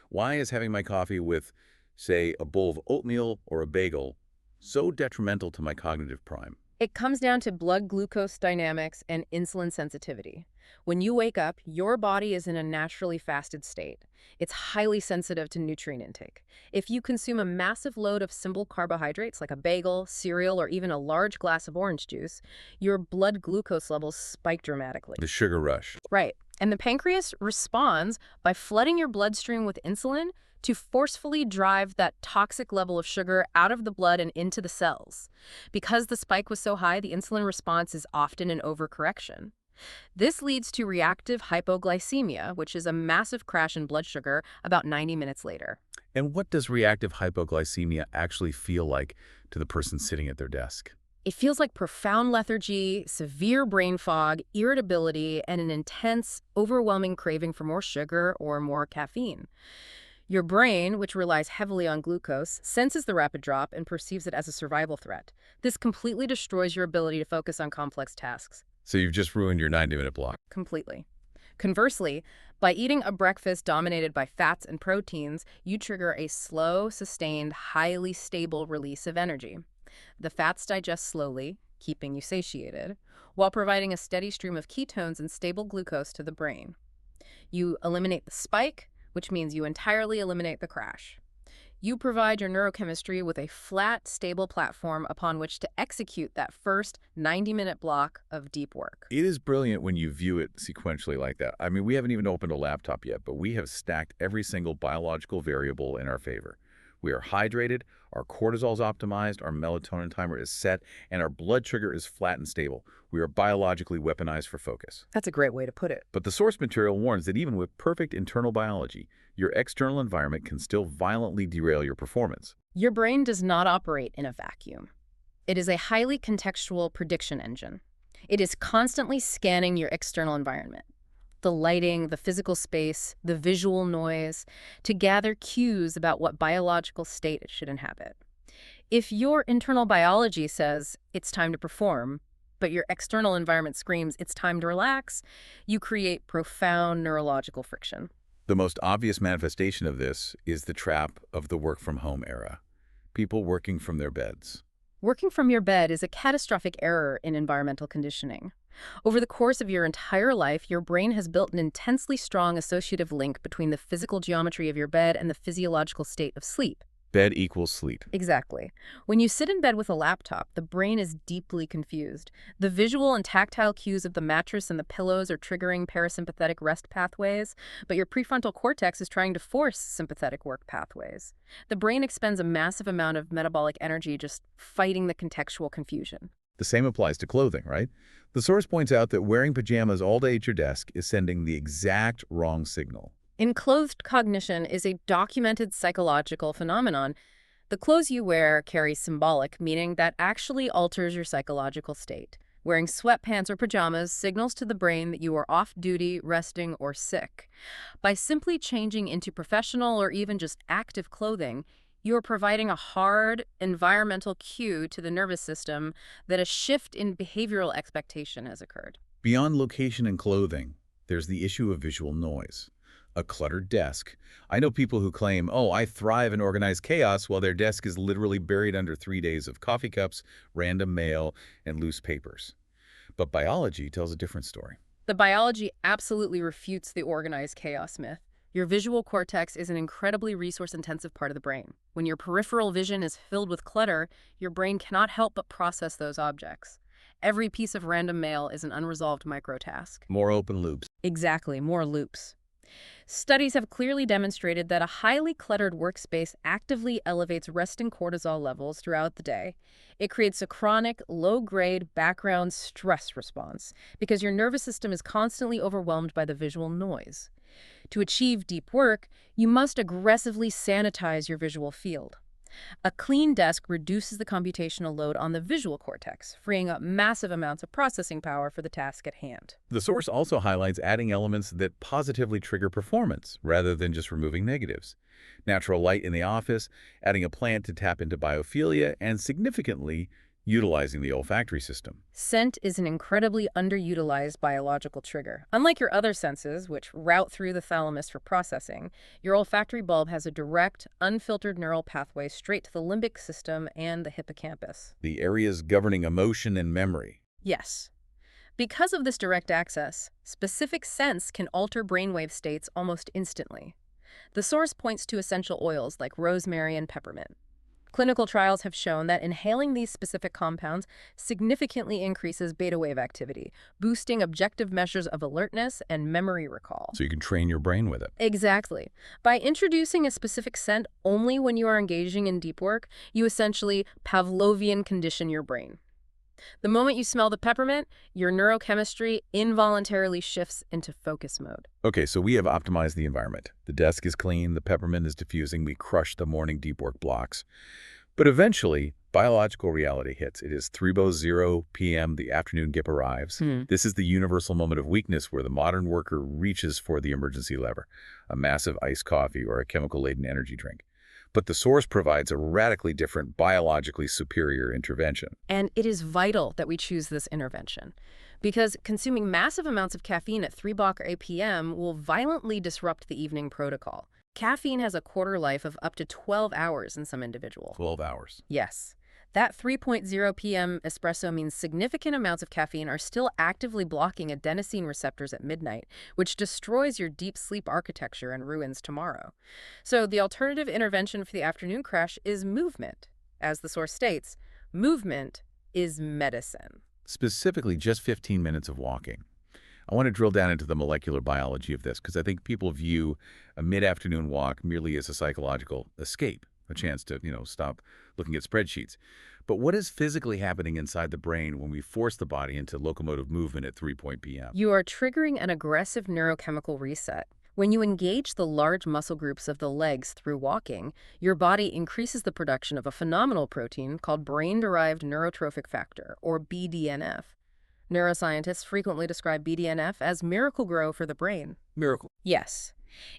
Speaker 1: Why is having my coffee with, say, a bowl of oatmeal or a bagel so detrimental to my cognitive prime?
Speaker 2: It comes down to blood glucose dynamics and insulin sensitivity. When you wake up, your body is in a naturally fasted state. It's highly sensitive to nutrient intake. If you consume a massive load of simple carbohydrates like a bagel, cereal, or even a large glass of orange juice, your blood glucose levels spike dramatically.
Speaker 1: The sugar rush.
Speaker 2: Right. And the pancreas responds by flooding your bloodstream with insulin to forcefully drive that toxic level of sugar out of the blood and into the cells. Because the spike was so high, the insulin response is often an overcorrection. This leads to reactive hypoglycemia, which is a massive crash in blood sugar about 90 minutes later.
Speaker 1: And what does reactive hypoglycemia actually feel like to the person sitting at their desk?
Speaker 2: It feels like profound lethargy, severe brain fog, irritability, and an intense, overwhelming craving for more sugar or more caffeine. Your brain, which relies heavily on glucose, senses the rapid drop and perceives it as a survival threat. This completely destroys your ability to focus on complex tasks.
Speaker 1: So you've just ruined your 90-minute block.
Speaker 2: Completely. Conversely, by eating a breakfast dominated by fats and proteins, you trigger a slow, sustained, highly stable release of energy. The fats digest slowly, keeping you satiated, while providing a steady stream of ketones and stable glucose to the brain. You eliminate the spike, which means you entirely eliminate the crash. You provide your neurochemistry with a flat, stable platform upon which to execute that first 90-minute block of deep work.
Speaker 1: It is brilliant when you view it sequentially like that. I mean, we haven't even opened a laptop yet, but we have stacked every single biological variable in our favor. We are hydrated, our cortisol is optimized, our melatonin timer is set, and our blood sugar is flat and stable. We are biologically weaponized for focus.
Speaker 2: That's a great way to put it.
Speaker 1: But the source material warns that even with perfect internal biology, your external environment can still violently derail your performance.
Speaker 2: Your brain does not operate in a vacuum. It is a highly contextual prediction engine. It is constantly scanning your external environment, the lighting, the physical space, the visual noise, to gather cues about what biological state it should inhabit. If your internal biology says it's time to perform, but your external environment screams it's time to relax, you create profound neurological friction.
Speaker 1: The most obvious manifestation of this is the trap of the work-from-home era. People working from their beds.
Speaker 2: Working from your bed is a catastrophic error in environmental conditioning. Over the course of your entire life, your brain has built an intensely strong associative link between the physical geometry of your bed and the physiological state of sleep.
Speaker 1: Bed equals sleep.
Speaker 2: Exactly. When you sit in bed with a laptop, the brain is deeply confused. The visual and tactile cues of the mattress and the pillows are triggering parasympathetic rest pathways, but your prefrontal cortex is trying to force sympathetic work pathways. The brain expends a massive amount of metabolic energy just fighting the contextual confusion.
Speaker 1: The same applies to clothing, right? The source points out that wearing pajamas all day at your desk is sending the exact wrong signal.
Speaker 2: Enclothed cognition is a documented psychological phenomenon. The clothes you wear carry symbolic meaning that actually alters your psychological state. Wearing sweatpants or pajamas signals to the brain that you are off-duty, resting, or sick. By simply changing into professional or even just active clothing, you are providing a hard, environmental cue to the nervous system that a shift in behavioral expectation has occurred.
Speaker 1: Beyond location and clothing, there's the issue of visual noise. A cluttered desk. I know people who claim, oh, I thrive in organized chaos, while their desk is literally buried under 3 days of coffee cups, random mail, and loose papers. But biology tells a different story.
Speaker 2: The biology absolutely refutes the organized chaos myth. Your visual cortex is an incredibly resource-intensive part of the brain. When your peripheral vision is filled with clutter, your brain cannot help but process those objects. Every piece of random mail is an unresolved microtask.
Speaker 1: More open loops.
Speaker 2: Exactly, more loops. Studies have clearly demonstrated that a highly cluttered workspace actively elevates resting cortisol levels throughout the day. It creates a chronic, low-grade background stress response because your nervous system is constantly overwhelmed by the visual noise. To achieve deep work, you must aggressively sanitize your visual field. A clean desk reduces the computational load on the visual cortex, freeing up massive amounts of processing power for the task at hand.
Speaker 1: The source also highlights adding elements that positively trigger performance, rather than just removing negatives. Natural light in the office, adding a plant to tap into biophilia, and significantly, utilizing the olfactory system.
Speaker 2: Scent is an incredibly underutilized biological trigger. Unlike your other senses, which route through the thalamus for processing, your olfactory bulb has a direct, unfiltered neural pathway straight to the limbic system and the hippocampus.
Speaker 1: The areas governing emotion and memory.
Speaker 2: Yes. Because of this direct access, specific scents can alter brainwave states almost instantly. The source points to essential oils like rosemary and peppermint. Clinical trials have shown that inhaling these specific compounds significantly increases beta wave activity, boosting objective measures of alertness and memory recall.
Speaker 1: So you can train your brain with it.
Speaker 2: Exactly. By introducing a specific scent only when you are engaging in deep work, you essentially Pavlovian condition your brain. The moment you smell the peppermint, your neurochemistry involuntarily shifts into focus mode.
Speaker 1: Okay, so we have optimized the environment. The desk is clean, the peppermint is diffusing, we crush the morning deep work blocks. But eventually, biological reality hits. It is 3:00 p.m., the afternoon gip arrives. This is the universal moment of weakness where the modern worker reaches for the emergency lever, a massive iced coffee or a chemical-laden energy drink. But the source provides a radically different, biologically superior intervention.
Speaker 2: And it is vital that we choose this intervention, because consuming massive amounts of caffeine at 3 p.m. will violently disrupt the evening protocol. Caffeine has a quarter life of up to 12 hours in some individuals.
Speaker 1: 12 hours.
Speaker 2: Yes. That 3:00 p.m. espresso means significant amounts of caffeine are still actively blocking adenosine receptors at midnight, which destroys your deep sleep architecture and ruins tomorrow. So the alternative intervention for the afternoon crash is movement. As the source states, movement is medicine.
Speaker 1: Specifically, just 15 minutes of walking. I want to drill down into the molecular biology of this because I think people view a mid-afternoon walk merely as a psychological escape, a chance to, stop looking at spreadsheets. But what is physically happening inside the brain when we force the body into locomotive movement at 3 p.m.?
Speaker 2: You are triggering an aggressive neurochemical reset. When you engage the large muscle groups of the legs through walking, your body increases the production of a phenomenal protein called brain-derived neurotrophic factor, or BDNF. Neuroscientists frequently describe BDNF as miracle grow for the brain.
Speaker 1: Miracle.
Speaker 2: Yes.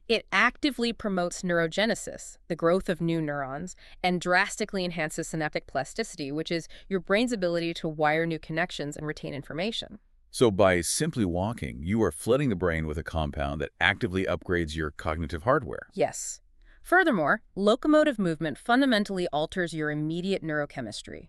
Speaker 2: It actively promotes neurogenesis, the growth of new neurons, and drastically enhances synaptic plasticity, which is your brain's ability to wire new connections and retain information.
Speaker 1: So by simply walking, you are flooding the brain with a compound that actively upgrades your cognitive hardware.
Speaker 2: Yes. Furthermore, locomotive movement fundamentally alters your immediate neurochemistry.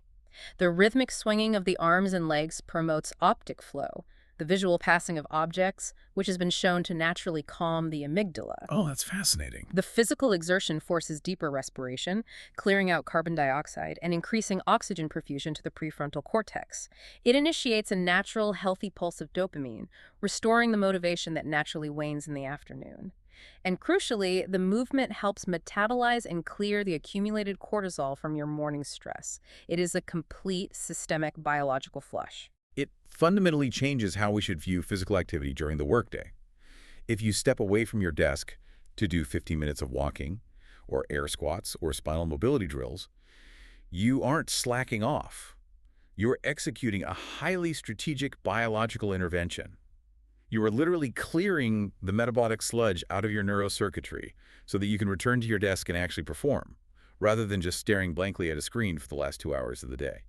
Speaker 2: The rhythmic swinging of the arms and legs promotes optic flow, the visual passing of objects, which has been shown to naturally calm the amygdala.
Speaker 1: Oh, that's fascinating.
Speaker 2: The physical exertion forces deeper respiration, clearing out carbon dioxide and increasing oxygen perfusion to the prefrontal cortex. It initiates a natural, healthy pulse of dopamine, restoring the motivation that naturally wanes in the afternoon. And crucially, the movement helps metabolize and clear the accumulated cortisol from your morning stress. It is a complete systemic biological flush.
Speaker 1: It fundamentally changes how we should view physical activity during the workday. If you step away from your desk to do 15 minutes of walking, or air squats, or spinal mobility drills, you aren't slacking off. You're executing a highly strategic biological intervention. You are literally clearing the metabolic sludge out of your neurocircuitry so that you can return to your desk and actually perform, rather than just staring blankly at a screen for the last 2 hours of the day.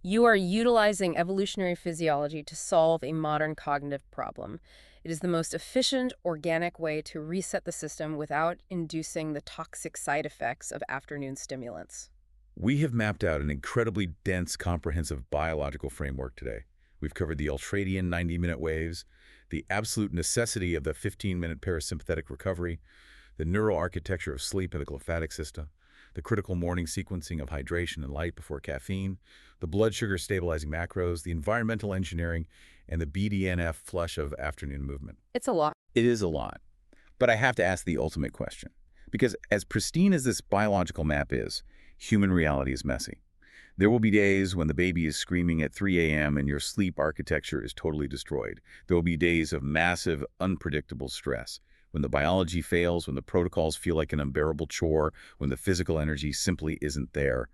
Speaker 2: You are utilizing evolutionary physiology to solve a modern cognitive problem. It is the most efficient, organic way to reset the system without inducing the toxic side effects of afternoon stimulants.
Speaker 1: We have mapped out an incredibly dense, comprehensive biological framework today. We've covered the ultradian 90-minute waves, the absolute necessity of the 15-minute parasympathetic recovery, the neural architecture of sleep and the glymphatic system, the critical morning sequencing of hydration and light before caffeine, the blood sugar stabilizing macros, the environmental engineering, and the BDNF flush of afternoon movement.
Speaker 2: It's a lot.
Speaker 1: It is a lot. But I have to ask the ultimate question. Because as pristine as this biological map is, human reality is messy. There will be days when the baby is screaming at 3 a.m. and your sleep architecture is totally destroyed. There will be days of massive, unpredictable stress, when the biology fails, when the protocols feel like an unbearable chore, when the physical energy simply isn't there.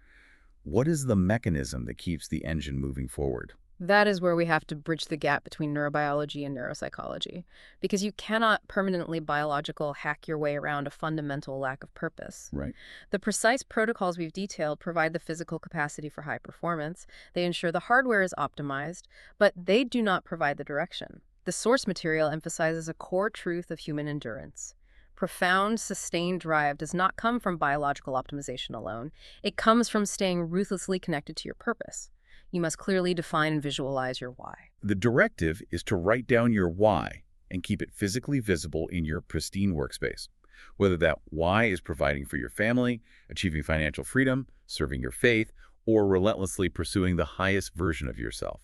Speaker 1: What is the mechanism that keeps the engine moving forward?
Speaker 2: That is where we have to bridge the gap between neurobiology and neuropsychology, because you cannot permanently biological hack your way around a fundamental lack of purpose.
Speaker 1: Right.
Speaker 2: The precise protocols we've detailed provide the physical capacity for high performance. They ensure the hardware is optimized, but they do not provide the direction. The source material emphasizes a core truth of human endurance. Profound, sustained drive does not come from biological optimization alone. It comes from staying ruthlessly connected to your purpose. You must clearly define and visualize your why.
Speaker 1: The directive is to write down your why and keep it physically visible in your pristine workspace. Whether that why is providing for your family, achieving financial freedom, serving your faith, or relentlessly pursuing the highest version of yourself.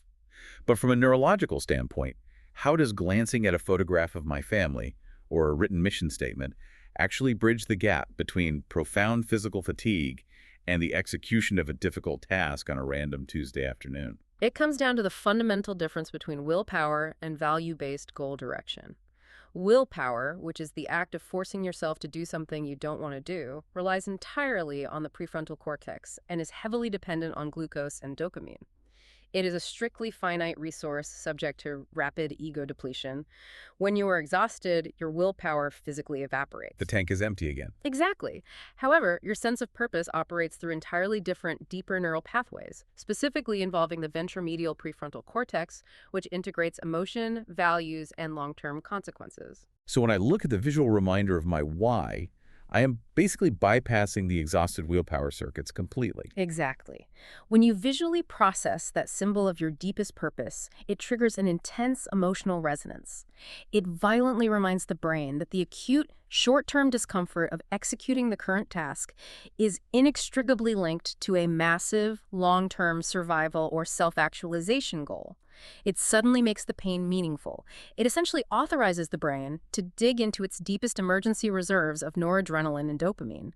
Speaker 1: But from a neurological standpoint, how does glancing at a photograph of my family or a written mission statement actually bridge the gap between profound physical fatigue and the execution of a difficult task on a random Tuesday afternoon?
Speaker 2: It comes down to the fundamental difference between willpower and value-based goal direction. Willpower, which is the act of forcing yourself to do something you don't want to do, relies entirely on the prefrontal cortex and is heavily dependent on glucose and dopamine. It is a strictly finite resource subject to rapid ego depletion. When you are exhausted, your willpower physically evaporates.
Speaker 1: The tank is empty again.
Speaker 2: Exactly. However, your sense of purpose operates through entirely different, deeper neural pathways, specifically involving the ventromedial prefrontal cortex, which integrates emotion, values, and long-term consequences.
Speaker 1: So when I look at the visual reminder of my why, I am basically bypassing the exhausted willpower circuits completely.
Speaker 2: Exactly. When you visually process that symbol of your deepest purpose, it triggers an intense emotional resonance. It violently reminds the brain that the acute, short-term discomfort of executing the current task is inextricably linked to a massive, long-term survival or self-actualization goal. It suddenly makes the pain meaningful. It essentially authorizes the brain to dig into its deepest emergency reserves of noradrenaline and dopamine.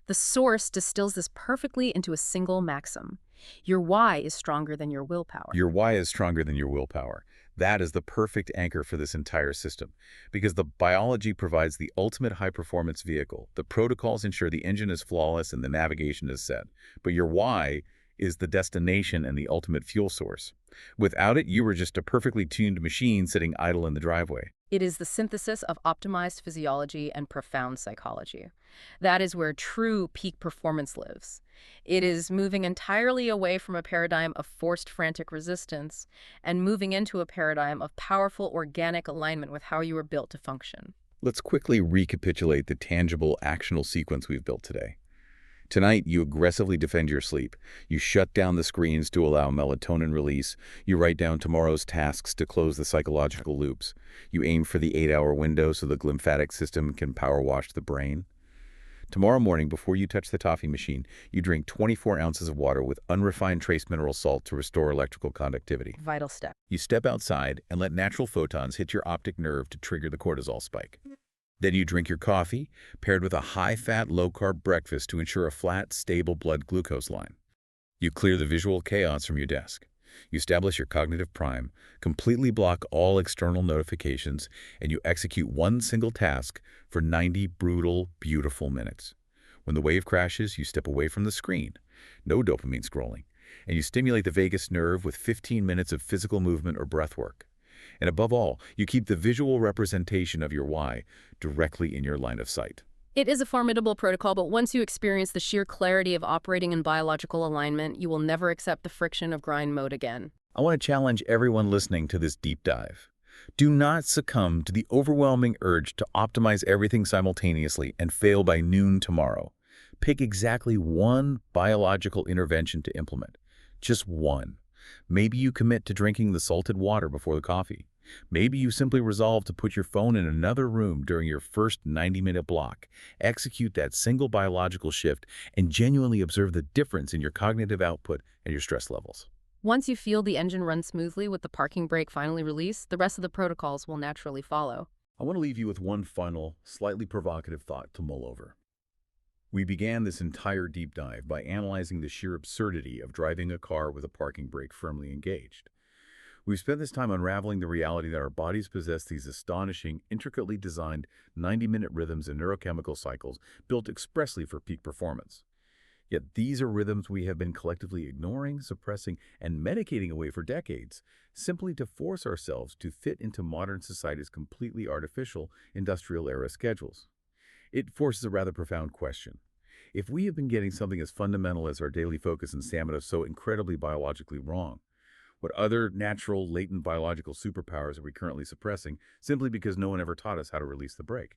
Speaker 2: The source distills this perfectly into a single maxim. Your why is stronger than your willpower.
Speaker 1: Your why is stronger than your willpower. That is the perfect anchor for this entire system, because the biology provides the ultimate high-performance vehicle. The protocols ensure the engine is flawless and the navigation is set. But your why is the destination and the ultimate fuel source. Without it, you were just a perfectly tuned machine sitting idle in the driveway.
Speaker 2: It is the synthesis of optimized physiology and profound psychology. That is where true peak performance lives. It is moving entirely away from a paradigm of forced frantic resistance and moving into a paradigm of powerful organic alignment with how you were built to function.
Speaker 1: Let's quickly recapitulate the tangible, actionable sequence we've built today. Tonight, you aggressively defend your sleep. You shut down the screens to allow melatonin release. You write down tomorrow's tasks to close the psychological loops. You aim for the 8-hour window so the glymphatic system can power wash the brain. Tomorrow morning, before you touch the toffee machine, you drink 24 ounces of water with unrefined trace mineral salt to restore electrical conductivity.
Speaker 2: Vital step.
Speaker 1: You step outside and let natural photons hit your optic nerve to trigger the cortisol spike. Then you drink your coffee, paired with a high-fat, low-carb breakfast to ensure a flat, stable blood glucose line. You clear the visual chaos from your desk. You establish your cognitive prime, completely block all external notifications, and you execute one single task for 90 brutal, beautiful minutes. When the wave crashes, you step away from the screen. No dopamine scrolling. And you stimulate the vagus nerve with 15 minutes of physical movement or breath work. And above all, you keep the visual representation of your why directly in your line of sight.
Speaker 2: It is a formidable protocol, but once you experience the sheer clarity of operating in biological alignment, you will never accept the friction of grind mode again.
Speaker 1: I want to challenge everyone listening to this deep dive. Do not succumb to the overwhelming urge to optimize everything simultaneously and fail by noon tomorrow. Pick exactly one biological intervention to implement. Just one. Maybe you commit to drinking the salted water before the coffee. Maybe you simply resolve to put your phone in another room during your first 90-minute block. Execute that single biological shift and genuinely observe the difference in your cognitive output and your stress levels.
Speaker 2: Once you feel the engine run smoothly with the parking brake finally released, the rest of the protocols will naturally follow.
Speaker 1: I want to leave you with one final, slightly provocative thought to mull over. We began this entire deep dive by analyzing the sheer absurdity of driving a car with a parking brake firmly engaged. We've spent this time unraveling the reality that our bodies possess these astonishing, intricately designed 90-minute rhythms and neurochemical cycles built expressly for peak performance. Yet these are rhythms we have been collectively ignoring, suppressing, and medicating away for decades, simply to force ourselves to fit into modern society's completely artificial, industrial-era schedules. It forces a rather profound question. If we have been getting something as fundamental as our daily focus and stamina so incredibly biologically wrong, what other natural, latent biological superpowers are we currently suppressing simply because no one ever taught us how to release the brake?